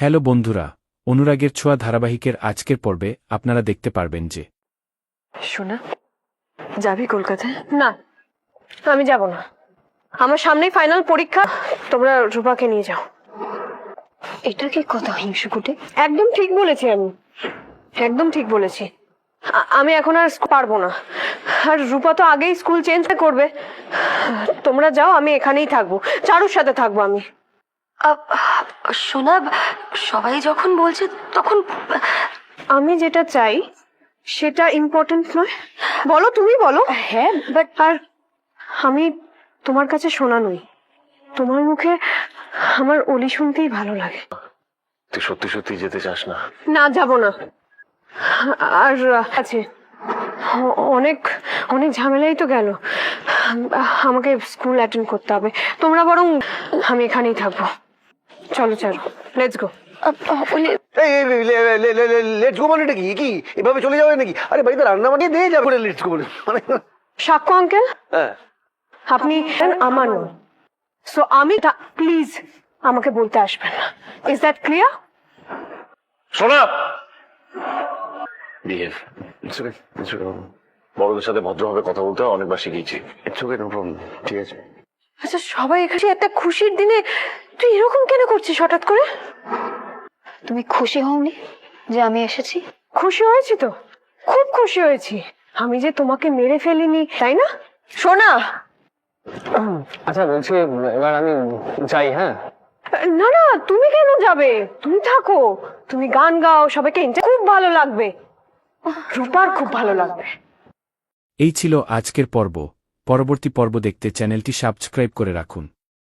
Hello বন্ধুরা, অনুরাগের ছোঁয়া ধারাবাহিকের আজকের পর্বে আপনারা দেখতে পারবেন যে শোনা, যাবি কলকাতায়? না, আমি যাব না। আমার সামনেই ফাইনাল পরীক্ষা, তোমরা রূপাকে নিয়ে যাও। এটা কি কথা হিংসুকুটে? একদম ঠিক বলেছি আমি, একদম ঠিক বলেছি। আমি এখন আর পারবো না, আর রূপা তো আগেই স্কুল চেঞ্জ করবে। তোমরা যাও, আমি এখানেই থাকবো, চারুর সাথে থাকবো আমি। শোনা, সবাই যখন বলছে তখন আমি যেটা চাই সেটা ইম্পর্টেন্ট নয়? বলো, তুমি বলো। হ্যাঁ, বাট আর আমি তোমার কাছে শোনা নই, তোমার মুখে আমার অলি শুনতেই ভালো লাগে। তুই সত্যি সত্যি যেতে চাস না? না, যাব না। আর আছে অনেক অনেক ঝামেলাই তো গেল, আমাকে স্কুল অ্যাটেন্ড করতে হবে। তোমরা বরং, আমি এখানেই থাকবো। চলো চলো, লেটস গো। লেটস গো মানে কি কি এভাবে চলে যাবে নাকি? আরে বাড়িতে রান্না বানিয়ে দিয়ে যাবে, লেটস গো মানে। সাক্ষ্য আঙ্কেল, হ্যাঁ, আপনি আমার নন, সো আমি প্লিজ আমাকে বলতে আসবেন না। Is that clear? শোনা, বিহেভ। বড়দের সাথে ভদ্রভাবে কথা বলতে হয়, অনেকবার শিখিয়েছি। ইটস ওকে, নো প্রবলেম, ঠিক আছে। আচ্ছা, সবাই এখানে একটা খুশির দিনে তুই এরকম কেন করছিস হঠাৎ করে? তুমি খুশি হওনি যে আমি এসেছি? খুশি হয়েছি তো, খুব খুশি হয়েছি। আমি যে তোমাকে মেরে ফেলিনি, তাই না? শোনা, আচ্ছা বলছি, এবার আমি যাই। হ্যাঁ, না না, তুমি কেন যাবে? তুমি থাকো, তুমি গান গাও, সবাইকে খুব ভালো লাগবে, রূপার খুব ভালো লাগবে। এই ছিল আজকের পর্ব। পরবর্তী পর্ব দেখতে চ্যানেলটি সাবস্ক্রাইব করে রাখুন।